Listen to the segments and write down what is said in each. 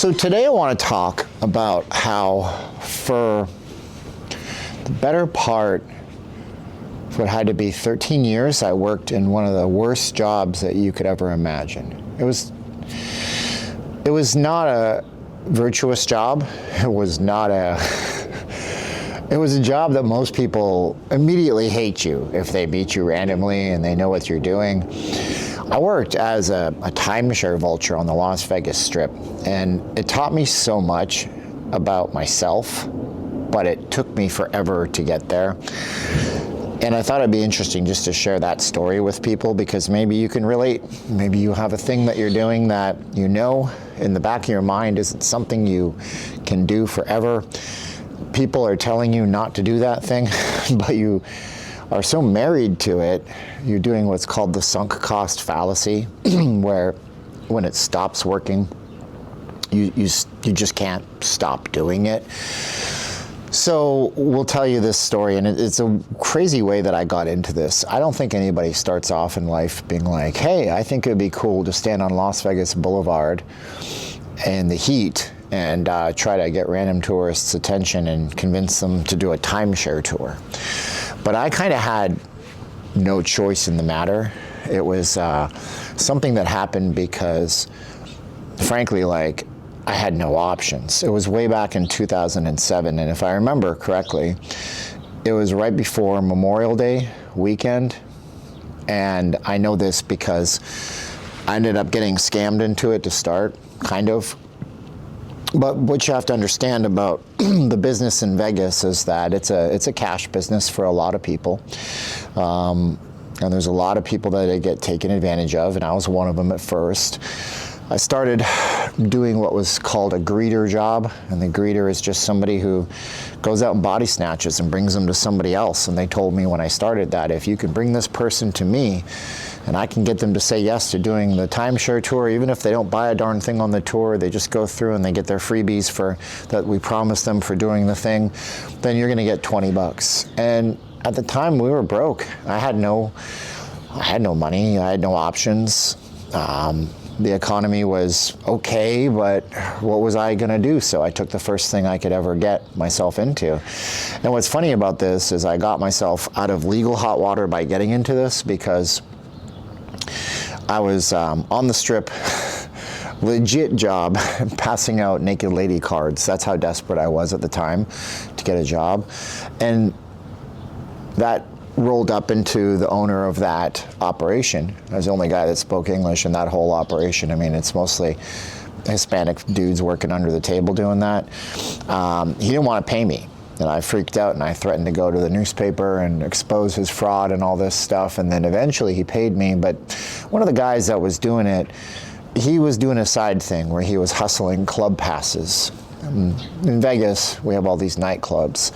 So today I want to talk about how for the better part of what had to be 13 years, I worked in one of the worst jobs that you could ever imagine. It was not a virtuous job. It was a job that most people immediately hate you if they meet you randomly and they know what you're doing. I worked as a timeshare vulture on the Las Vegas Strip, and it taught me so much about myself, but it took me forever to get there. And I thought it'd be interesting just to share that story with people, because maybe you can relate. Maybe you have a thing that you're doing that you know in the back of your mind isn't something you can do forever. People are telling you not to do that thing, but you are so married to it, you're doing what's called the sunk cost fallacy, where when it stops working, you just can't stop doing it. So we'll tell you this story, and it's a crazy way that I got into this. I don't think anybody starts off in life being like, hey, I think it'd be cool to stand on Las Vegas Boulevard in the heat and try to get random tourists' attention and convince them to do a timeshare tour. But I kind of had no choice in the matter. It was something that happened because, frankly, like, I had no options. It was way back in 2007, and if I remember correctly, it was right before Memorial Day weekend, and I know this because I ended up getting scammed into it to start, kind of. But what you have to understand about the business in Vegas is that it's a cash business for a lot of people. And there's a lot of people that get taken advantage of, and I was one of them at first. I started doing what was called a greeter job, and the greeter is just somebody who goes out and body snatches and brings them to somebody else. And they told me when I started that if you can bring this person to me, and I can get them to say yes to doing the timeshare tour, even if they don't buy a darn thing on the tour, they just go through and they get their freebies that we promised them for doing the thing, then you're gonna get $20. And at the time we were broke. I had no money, I had no options. The economy was okay, but what was I gonna do? So I took the first thing I could ever get myself into. And what's funny about this is I got myself out of legal hot water by getting into this, because I was on the Strip, legit job, passing out naked lady cards. That's how desperate I was at the time to get a job. And that rolled up into the owner of that operation. I was the only guy that spoke English in that whole operation. I mean, it's mostly Hispanic dudes working under the table doing that. He didn't want to pay me. And I freaked out and I threatened to go to the newspaper and expose his fraud and all this stuff. And then eventually he paid me. But one of the guys that was doing it, he was doing a side thing where he was hustling club passes. In Vegas, we have all these nightclubs.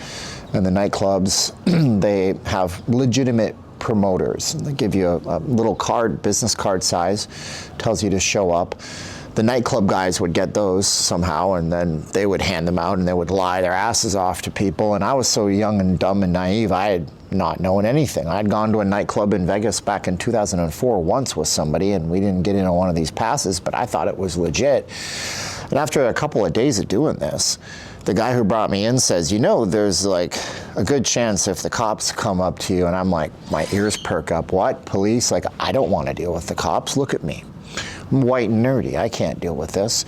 And the nightclubs, they have legitimate promoters. They give you a little card, business card size, tells you to show up. The nightclub guys would get those somehow, and then they would hand them out and they would lie their asses off to people. And I was so young and dumb and naive, I had not known anything. I'd gone to a nightclub in Vegas back in 2004 once with somebody, and we didn't get into one of these passes, but I thought it was legit. And after a couple of days of doing this, the guy who brought me in says, you know, there's like a good chance if the cops come up to you, and I'm like, my ears perk up. What? Police? Like, I don't want to deal with the cops. Look at me. I'm white and nerdy. I can't deal with this.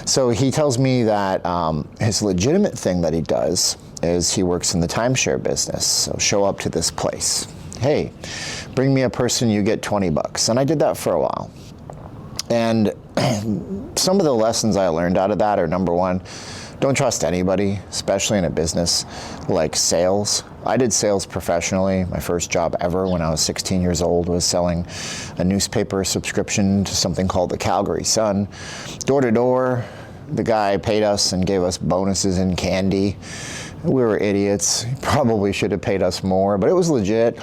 So he tells me that his legitimate thing that he does is he works in the timeshare business. So show up to this place. Hey, bring me a person, you get $20. And I did that for a while. And some of the lessons I learned out of that are, number one, don't trust anybody, especially in a business like sales. I did sales professionally. My first job ever when I was 16 years old was selling a newspaper subscription to something called the Calgary Sun. Door to door, the guy paid us and gave us bonuses and candy. We were idiots. He probably should have paid us more, but it was legit.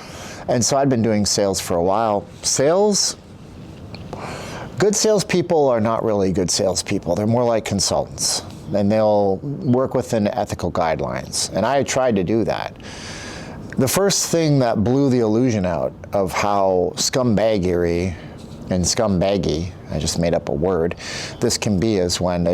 And so I'd been doing sales for a while. Good salespeople are not really good salespeople. They're more like consultants, and they'll work within ethical guidelines. And I tried to do that. The first thing that blew the illusion out of how scumbaggery and scumbaggy, I just made up a word, this can be is when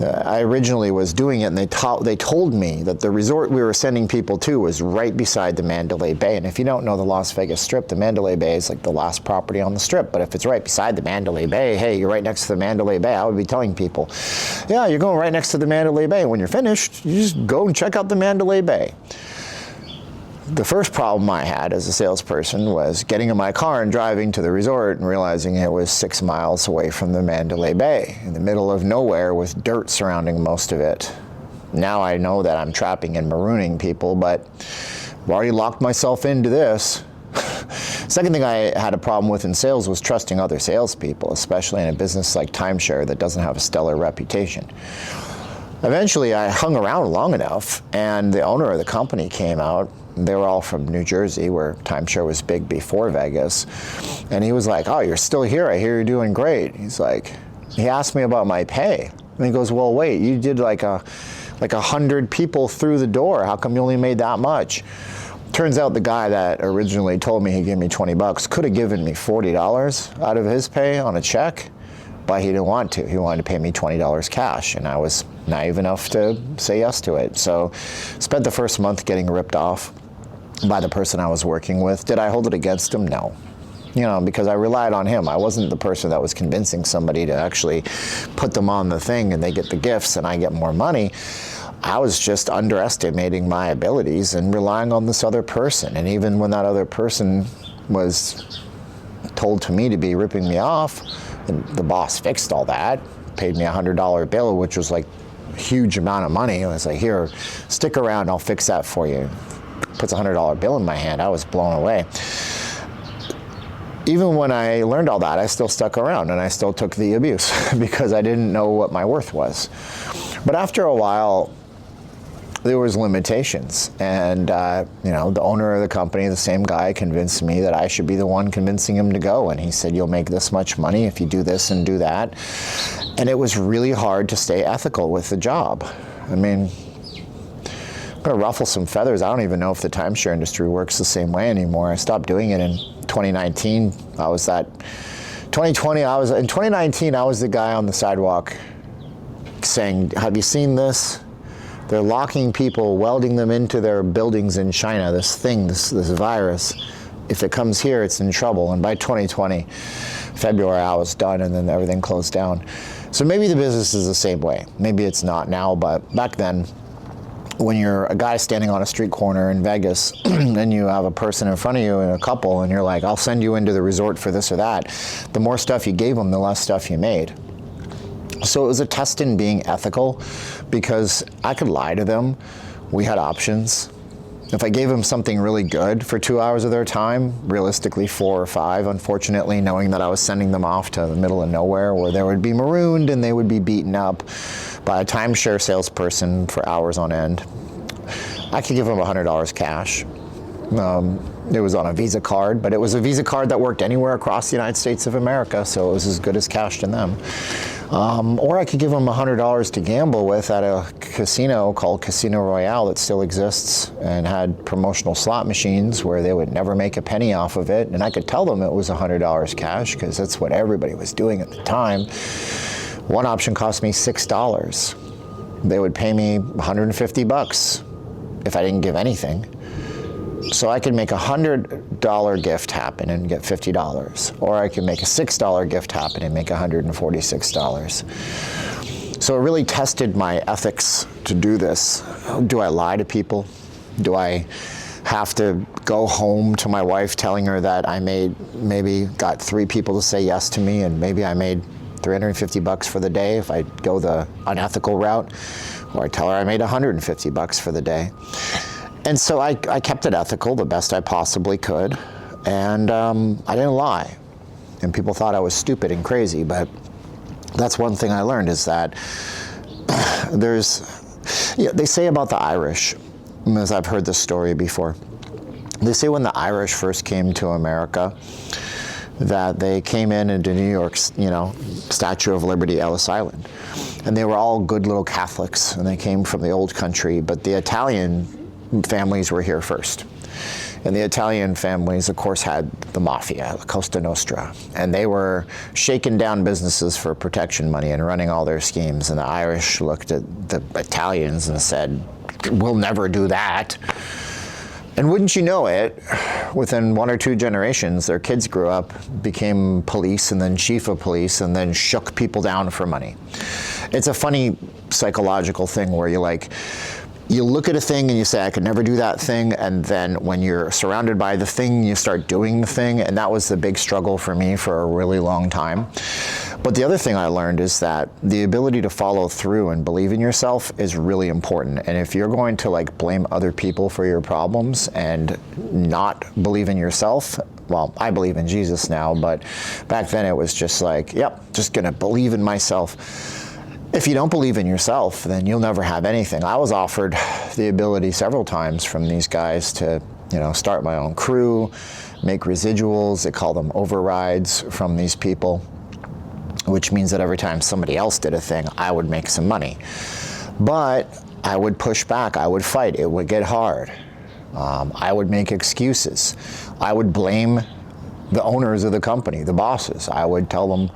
I originally was doing it, and they told me that the resort we were sending people to was right beside the Mandalay Bay. And if you don't know the Las Vegas Strip, the Mandalay Bay is like the last property on the Strip. But if it's right beside the Mandalay Bay, hey, you're right next to the Mandalay Bay. I would be telling people, yeah, you're going right next to the Mandalay Bay. When you're finished, you just go and check out the Mandalay Bay. The first problem I had as a salesperson was getting in my car and driving to the resort and realizing it was 6 miles away from the Mandalay Bay, in the middle of nowhere with dirt surrounding most of it. Now I know that I'm trapping and marooning people, but I've already locked myself into this. Second thing I had a problem with in sales was trusting other salespeople, especially in a business like timeshare that doesn't have a stellar reputation. Eventually, I hung around long enough, and the owner of the company came out. They were all from New Jersey, where timeshare was big before Vegas. And he was like, oh, you're still here. I hear you're doing great. He asked me about my pay. And he goes, well, wait, you did like 100 people through the door. How come you only made that much? Turns out the guy that originally told me he'd give me $20 could have given me $40 out of his pay on a check, but he didn't want to. He wanted to pay me $20 cash, and I was naive enough to say yes to it. So spent the first month getting ripped off by the person I was working with. Did I hold it against him? No. Because I relied on him. I wasn't the person that was convincing somebody to actually put them on the thing and they get the gifts and I get more money. I was just underestimating my abilities and relying on this other person. And even when that other person was told to me to be ripping me off, and the boss fixed all that, paid me a $100 bill, which was like a huge amount of money. I was like, here, stick around, I'll fix that for you. Puts a $100 bill in my hand. I was blown away. Even when I learned all that, I still stuck around and I still took the abuse because I didn't know what my worth was. But after a while, there was limitations, and the owner of the company, the same guy, convinced me that I should be the one convincing him to go. And he said, you'll make this much money if you do this and do that. And it was really hard to stay ethical with the job. I mean, I'm going to ruffle some feathers. I don't even know if the timeshare industry works the same way anymore. I stopped doing it in 2019. In 2019, I was the guy on the sidewalk saying, have you seen this? They're locking people, welding them into their buildings in China, this virus. If it comes here, it's in trouble. And by 2020, February, I was done, and then everything closed down. So maybe the business is the same way. Maybe it's not now, but back then, when you're a guy standing on a street corner in Vegas and you have a person in front of you and a couple, and you're like, I'll send you into the resort for this or that, the more stuff you gave them, the less stuff you made. So it was a test in being ethical, because I could lie to them. We had options. If I gave them something really good for 2 hours of their time, realistically 4 or 5, unfortunately, knowing that I was sending them off to the middle of nowhere where they would be marooned and they would be beaten up by a timeshare salesperson for hours on end, I could give them $100 cash. It was on a Visa card, but it was a Visa card that worked anywhere across the United States of America, so it was as good as cash to them. Or I could give them $100 to gamble with at a casino called Casino Royale that still exists and had promotional slot machines where they would never make a penny off of it. And I could tell them it was $100 cash because that's what everybody was doing at the time. One option cost me $6. They would pay me $150 if I didn't give anything. So I could make a $100 gift happen and get $50, or I could make a $6 gift happen and make $146. So it really tested my ethics to do this. Do I lie to people? Do I have to go home to my wife telling her that I maybe got 3 people to say yes to me, and maybe I made $350 for the day if I go the unethical route, or I tell her I made $150 for the day. And so I kept it ethical the best I possibly could, and I didn't lie. And people thought I was stupid and crazy, but that's one thing I learned, is that they say about the Irish, as I've heard this story before, they say when the Irish first came to America, that they came into New York's, Statue of Liberty, Ellis Island, and they were all good little Catholics, and they came from the old country, but the Italian families were here first. And the Italian families, of course, had the mafia, La Cosa Nostra, and they were shaking down businesses for protection money and running all their schemes. And the Irish looked at the Italians and said, we'll never do that. And wouldn't you know it, within 1 or 2 generations, their kids grew up, became police, and then chief of police, and then shook people down for money. It's a funny psychological thing where you look at a thing and you say, I could never do that thing, and then when you're surrounded by the thing, you start doing the thing, and that was the big struggle for me for a really long time. But the other thing I learned is that the ability to follow through and believe in yourself is really important. And if you're going to blame other people for your problems and not believe in yourself, well, I believe in Jesus now, but back then it was just just gonna believe in myself. If you don't believe in yourself, then you'll never have anything. I was offered the ability several times from these guys to, start my own crew, make residuals. They call them overrides from these people, which means that every time somebody else did a thing, I would make some money. But I would push back, I would fight, it would get hard. I would make excuses. I would blame the owners of the company, the bosses. I would tell them,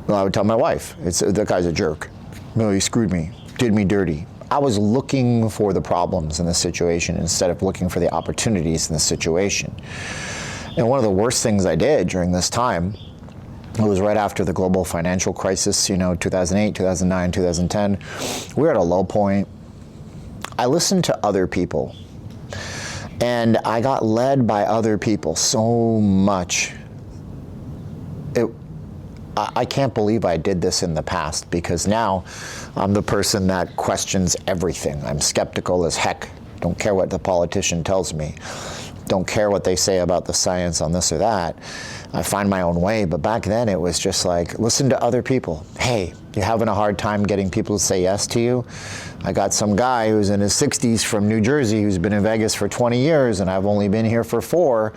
I would tell my wife, that guy's a jerk. No, he screwed me, did me dirty. I was looking for the problems in the situation instead of looking for the opportunities in the situation. And one of the worst things I did during this time, it was right after the global financial crisis, 2008, 2009, 2010. We were at a low point. I listened to other people, and I got led by other people so much. I can't believe I did this in the past, because now I'm the person that questions everything. I'm skeptical as heck. Don't care what the politician tells me. Don't care what they say about the science on this or that. I find my own way. But back then it was just listen to other people. Hey, you having a hard time getting people to say yes to you? I got some guy who's in his 60s from New Jersey who's been in Vegas for 20 years, and I've only been here for 4,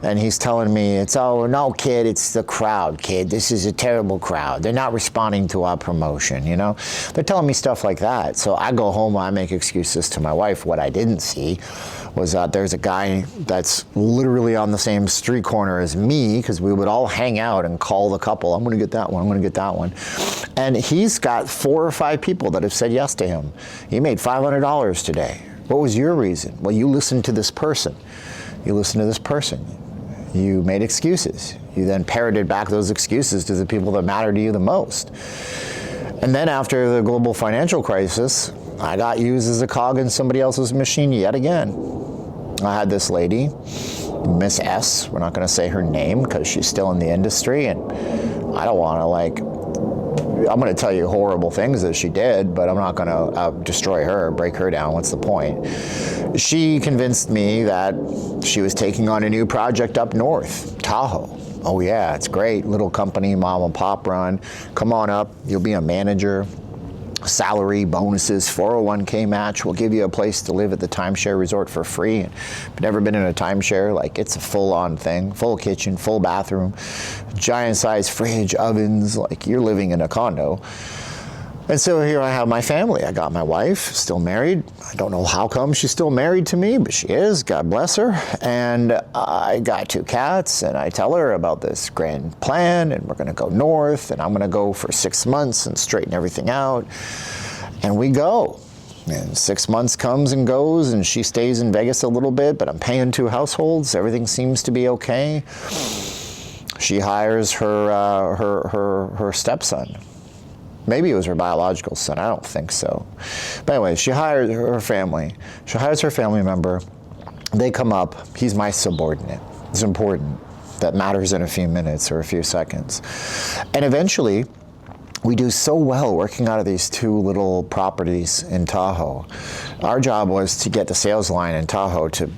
and he's telling me, oh, no, kid, it's the crowd, kid. This is a terrible crowd. They're not responding to our promotion, They're telling me stuff like that. So I go home, I make excuses to my wife. What I didn't see was that there's a guy that's literally on the same street corner as me, because we would all hang out and call the couple. I'm going to get that one. I'm going to get that one. And he's got 4 or 5 people that have said yes to him. He made $500 today. What was your reason? Well, you listened to this person. You listened to this person. You made excuses. You then parroted back those excuses to the people that matter to you the most. And then after the global financial crisis, I got used as a cog in somebody else's machine yet again. I had this lady, Miss S. We're not going to say her name because she's still in the industry, and I don't want to I'm going to tell you horrible things that she did, but I'm not going to destroy her, break her down. What's the point? She convinced me that she was taking on a new project up north, Tahoe. Oh yeah, it's great, little company, mom and pop run. Come on up, you'll be a manager. Salary, bonuses, 401k match. We'll give you a place to live at the timeshare resort for free. If you've never been in a timeshare, it's a full-on thing. Full kitchen, full bathroom, giant size fridge, ovens, you're living in a condo. And so here I have my family. I got my wife, still married. I don't know how come she's still married to me, but she is, God bless her. And I got 2 cats, and I tell her about this grand plan, and we're gonna go north, and I'm gonna go for 6 months and straighten everything out. And we go. And 6 months comes and goes, and she stays in Vegas a little bit, but I'm paying 2 households. Everything seems to be okay. She hires her stepson. Maybe it was her biological son. I don't think so. But anyway, she hired her family. She hires her family member. They come up. He's my subordinate. It's important. That matters in a few minutes or a few seconds. And eventually, we do so well working out of these 2 little properties in Tahoe. Our job was to get the sales line in Tahoe to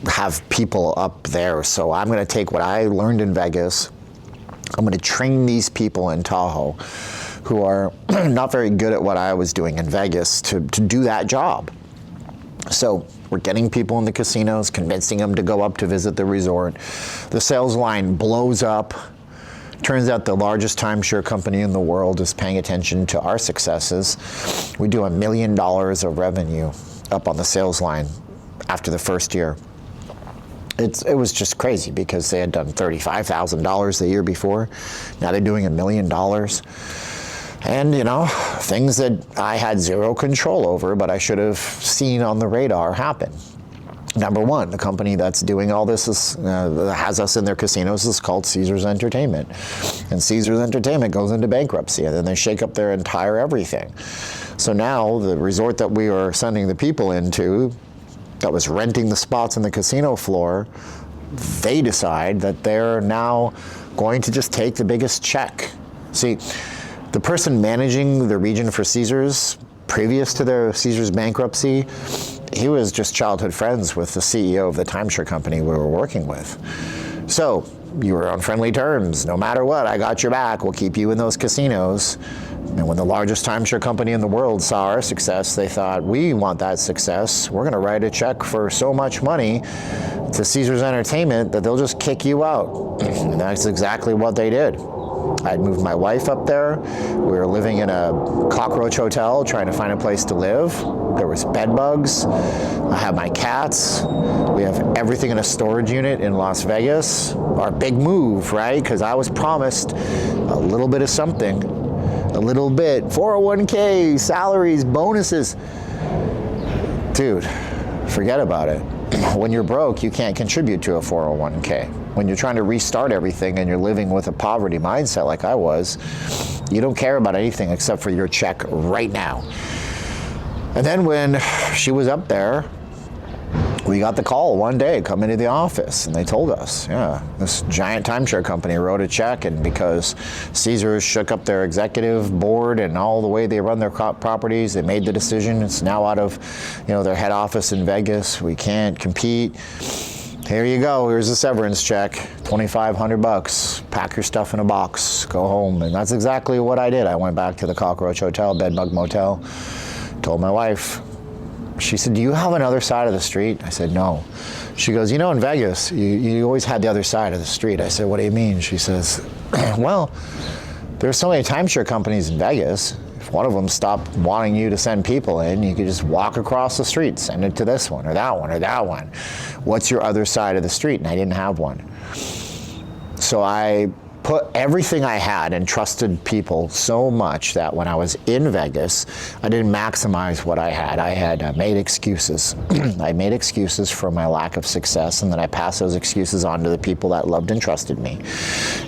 have people up there. So I'm going to take what I learned in Vegas. I'm going to train these people in Tahoe who are not very good at what I was doing in Vegas to do that job. So we're getting people in the casinos, convincing them to go up to visit the resort. The sales line blows up. Turns out the largest timeshare company in the world is paying attention to our successes. We do $1 million of revenue up on the sales line after the first year. It was just crazy because they had done $35,000 the year before. Now they're doing $1 million. And, things that I had zero control over, but I should have seen on the radar happen. Number one, the company that's doing all this has us in their casinos is called Caesars Entertainment. And Caesars Entertainment goes into bankruptcy, and then they shake up their entire everything. So now the resort that we are sending the people into, that was renting the spots on the casino floor, they decide that they're now going to just take the biggest check. See, the person managing the region for Caesars, previous to their Caesars bankruptcy, he was just childhood friends with the CEO of the timeshare company we were working with. So you were on friendly terms. No matter what, I got your back. We'll keep you in those casinos. And when the largest timeshare company in the world saw our success, they thought, we want that success. We're going to write a check for so much money to Caesars Entertainment that they'll just kick you out. And that's exactly what they did. I'd moved my wife up there. We were living in a cockroach hotel trying to find a place to live. There was bed bugs. I have my cats. We have everything in a storage unit in Las Vegas. Our big move, right? Because I was promised a little bit of something. A little bit. 401k, salaries, bonuses. Dude, forget about it. When you're broke, you can't contribute to a 401k. When you're trying to restart everything and you're living with a poverty mindset like I was, you don't care about anything except for your check right now. And then when she was up there, we got the call one day, come into the office, and they told us, this giant timeshare company wrote a check, and because Caesars shook up their executive board and all the way they run their properties, they made the decision. It's now out of, their head office in Vegas. We can't compete. Here you go. Here's a severance check, $2,500. Pack your stuff in a box. Go home. And that's exactly what I did. I went back to the Cockroach Hotel, Bedbug Motel, told my wife. She said, do you have another side of the street? I said, no. She goes, in Vegas, you always had the other side of the street. I said, what do you mean? She says, well, there's so many timeshare companies in Vegas. If one of them stopped wanting you to send people in, you could just walk across the street, send it to this one or that one or that one. What's your other side of the street? And I didn't have one. So I put everything I had and trusted people so much that when I was in Vegas, I didn't maximize what I had. I had made excuses. I made excuses for my lack of success, and then I passed those excuses on to the people that loved and trusted me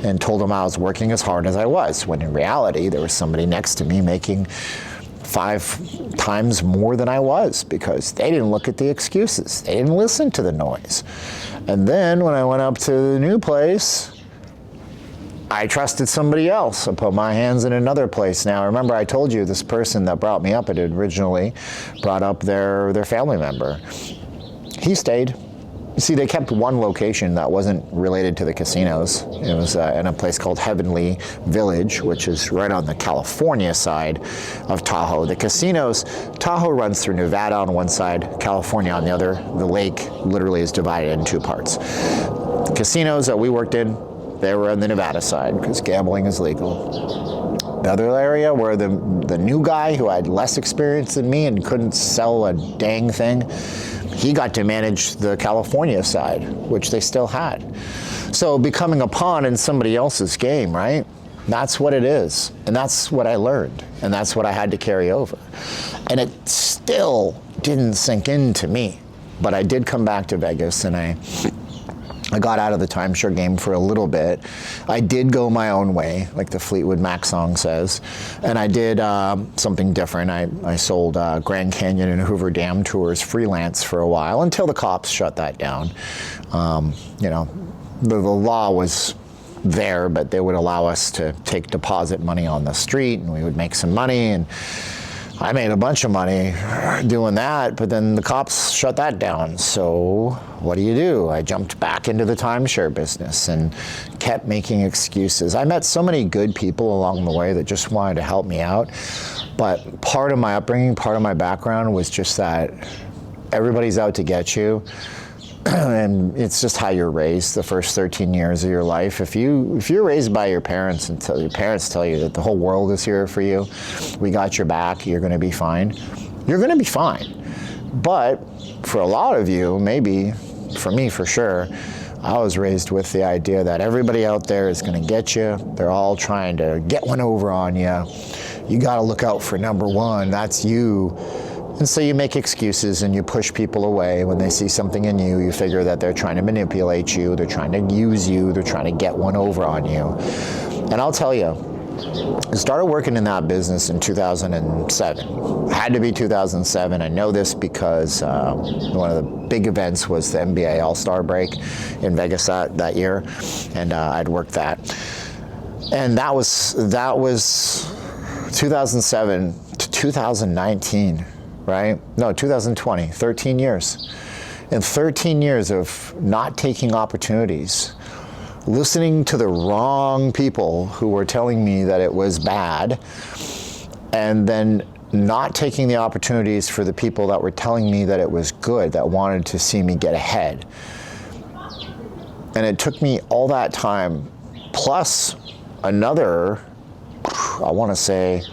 and told them I was working as hard as I was, when in reality, there was somebody next to me making 5 times more than I was because they didn't look at the excuses. They didn't listen to the noise. And then when I went up to the new place, I trusted somebody else. I put my hands in another place. Now, remember I told you this person that brought me up, it had originally brought up their family member. He stayed. You see, they kept one location that wasn't related to the casinos. It was in a place called Heavenly Village, which is right on the California side of Tahoe. The casinos, Tahoe runs through Nevada on one side, California on the other. The lake literally is divided in 2 parts. The casinos that we worked in, they were on the Nevada side because gambling is legal. The other area where the new guy who had less experience than me and couldn't sell a dang thing, he got to manage the California side, which they still had. So becoming a pawn in somebody else's game, right? That's what it is. And that's what I learned. And that's what I had to carry over. And it still didn't sink into me. But I did come back to Vegas, and I got out of the timeshare game for a little bit. I did go my own way, like the Fleetwood Mac song says, and I did something different. I sold Grand Canyon and Hoover Dam tours freelance for a while until the cops shut that down. The law was there, but they would allow us to take deposit money on the street, and we would make some money, and I made a bunch of money doing that, but then the cops shut that down. So what do? I jumped back into the timeshare business and kept making excuses. I met so many good people along the way that just wanted to help me out. But part of my upbringing, part of my background was just that everybody's out to get you. And it's just how you're raised the first 13 years of your life. If you're raised by your parents until your parents tell you that the whole world is here for you, we got your back, you're going to be fine, you're going to be fine. But for a lot of you, maybe for me for sure, I was raised with the idea that everybody out there is going to get you. They're all trying to get one over on you. You got to look out for number one. That's you. And so you make excuses and you push people away. When they see something in you, you figure that they're trying to manipulate you. They're trying to use you. They're trying to get one over on you. And I'll tell you, I started working in that business in 2007. Had to be 2007. I know this because one of the big events was the NBA All-Star break in Vegas that year, and I'd worked that. And that was 2007 to 2019, right? No, 2020, 13 years. In 13 years of not taking opportunities, listening to the wrong people who were telling me that it was bad, and then not taking the opportunities for the people that were telling me that it was good, that wanted to see me get ahead. And it took me all that time, plus another, I want to say,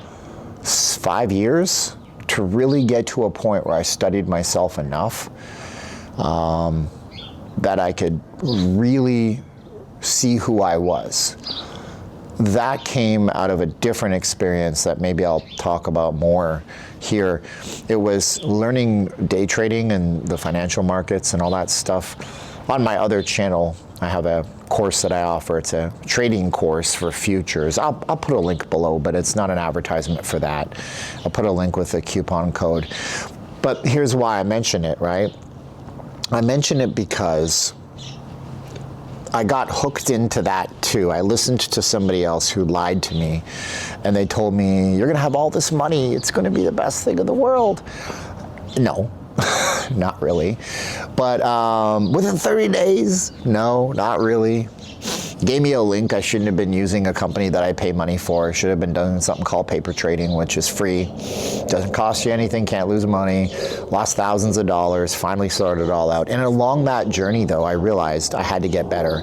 5 years to really get to a point where I studied myself enough that I could really see who I was. That came out of a different experience that maybe I'll talk about more here. It was learning day trading and the financial markets and all that stuff. On my other channel, I have a course that I offer. It's a trading course for futures. I'll put a link below, but it's not an advertisement for that. I'll put a link with a coupon code. But here's why I mention it, right? I mention it because I got hooked into that too. I listened to somebody else who lied to me, and they told me, you're gonna have all this money, it's gonna be the best thing in the world. No, not really. But within 30 days, no, not really. Gave me a link. I shouldn't have been using a company that I pay money for. I should have been doing something called paper trading, which is free. Doesn't cost you anything, can't lose money. Lost thousands of dollars, finally sorted it all out. And along that journey, though, I realized I had to get better.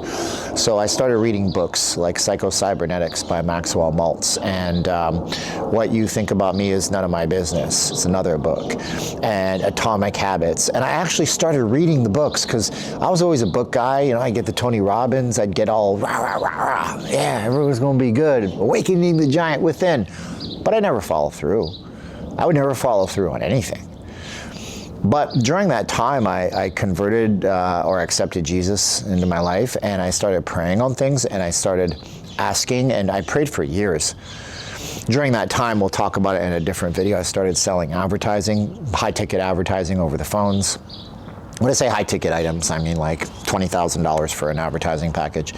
So I started reading books like Psycho-Cybernetics by Maxwell Maltz. And What You Think About Me Is None of My Business. It's another book. And Atomic Habits. And I actually started reading the books because I was always a book guy. You know, I'd get the Tony Robbins. I'd get all rah, rah, rah, rah. Yeah, everyone's going to be good. Awakening the Giant Within. But I never follow through. I would never follow through on anything. But during that time, I converted or accepted Jesus into my life, and I started praying on things, and I started asking, and I prayed for years. During that time, we'll talk about it in a different video, I started selling advertising, high-ticket advertising over the phones. When I say high-ticket items, I mean like $20,000 for an advertising package.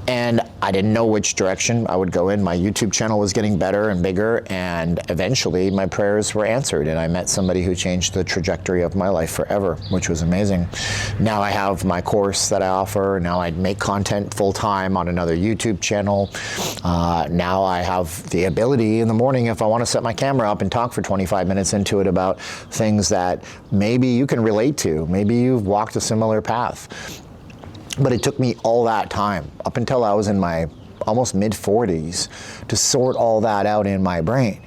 And I didn't know which direction I would go in. My YouTube channel was getting better and bigger, and eventually my prayers were answered, and I met somebody who changed the trajectory of my life forever, which was amazing. Now I have my course that I offer. Now I make content full-time on another YouTube channel. Now I have the ability in the morning, if I want to set my camera up and talk for 25 minutes into it about things that maybe you can relate to. Maybe you've walked a similar path. But it took me all that time, up until I was in my almost mid-40s, to sort all that out in my brain.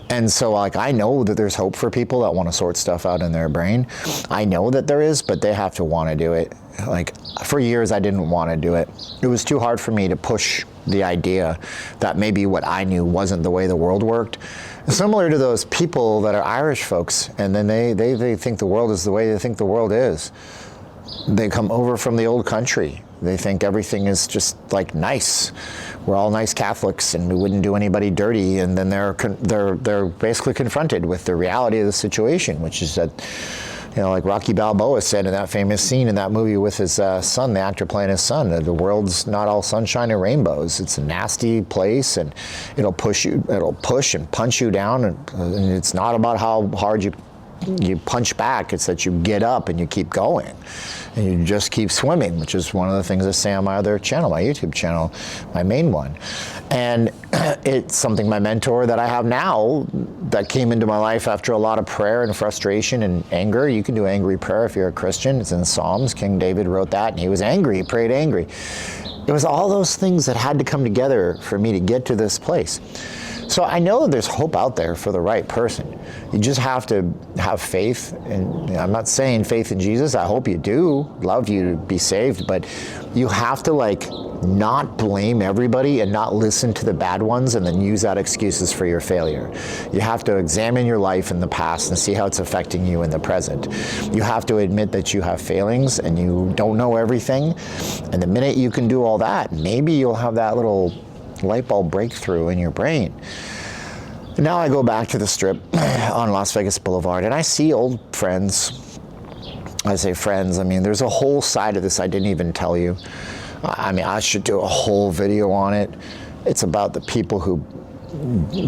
And so, like, I know that there's hope for people that want to sort stuff out in their brain. I know that there is, but they have to want to do it. Like, for years, I didn't want to do it. It was too hard for me to push the idea that maybe what I knew wasn't the way the world worked. Similar to those people that are Irish folks, and then they think the world is the way they think the world is. They come over from the old country. They think everything is just like nice. We're all nice Catholics and we wouldn't do anybody dirty. And then they're basically confronted with the reality of the situation, which is that, you know, like Rocky Balboa said in that famous scene in that movie with his son, the actor playing his son, the world's not all sunshine and rainbows. It's a nasty place, and it'll push and punch you down. And it's not about how hard you punch back. It's that you get up and you keep going, and you just keep swimming, which is one of the things I say on my other channel, my YouTube channel, my main one. And it's something my mentor that I have now that came into my life after a lot of prayer and frustration and anger. You can do angry prayer if you're a Christian. It's in Psalms. King David wrote that, and he was angry. He prayed angry. It was all those things that had to come together for me to get to this place. So I know there's hope out there for the right person. You just have to have faith. And I'm not saying faith in Jesus. I hope you do. Love you to be saved. But you have to not blame everybody and not listen to the bad ones and then use that excuses for your failure. You have to examine your life in the past and see how it's affecting you in the present. You have to admit that you have failings and you don't know everything. And the minute you can do all that, maybe you'll have that little light bulb breakthrough in your brain. Now I go back to the Strip on Las Vegas Boulevard and I see old friends. I say friends, there's a whole side of this I didn't even tell you. I should do a whole video on it. It's about the people who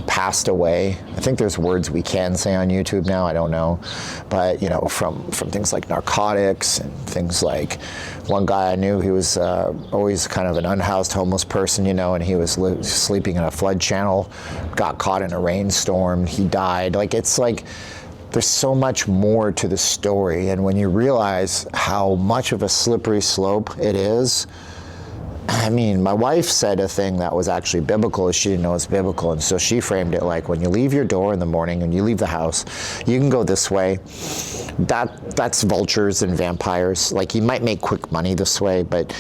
passed away. I think there's words we can say on YouTube now, I don't know. But, from things like narcotics and things like, one guy I knew, he was always kind of an unhoused homeless person, and he was sleeping in a flood channel, got caught in a rainstorm, he died. There's so much more to the story. And when you realize how much of a slippery slope it is, my wife said a thing that was actually biblical, she didn't know it's biblical, and so she framed it like, when you leave your door in the morning and you leave the house, you can go this way. That's vultures and vampires. You might make quick money this way, but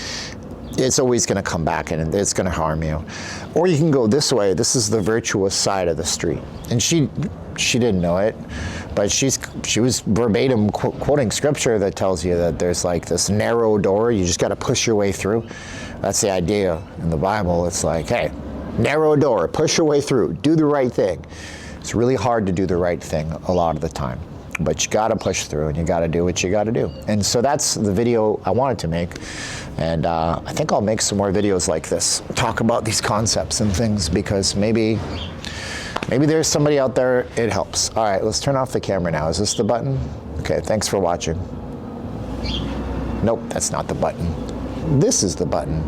it's always going to come back and it's going to harm you. Or you can go this way. This is the virtuous side of the street. And she didn't know it, but she was verbatim quoting scripture that tells you that there's this narrow door, you just got to push your way through. That's the idea in the Bible. It's hey, narrow door, push your way through, do the right thing. It's really hard to do the right thing a lot of the time, but you got to push through and you got to do what you got to do. And so that's the video I wanted to make. And I think I'll make some more videos like this, talk about these concepts and things, because maybe there's somebody out there it helps. All right, let's turn off the camera now. Is this the button? Okay, thanks for watching. Nope, that's not the button. This is the button.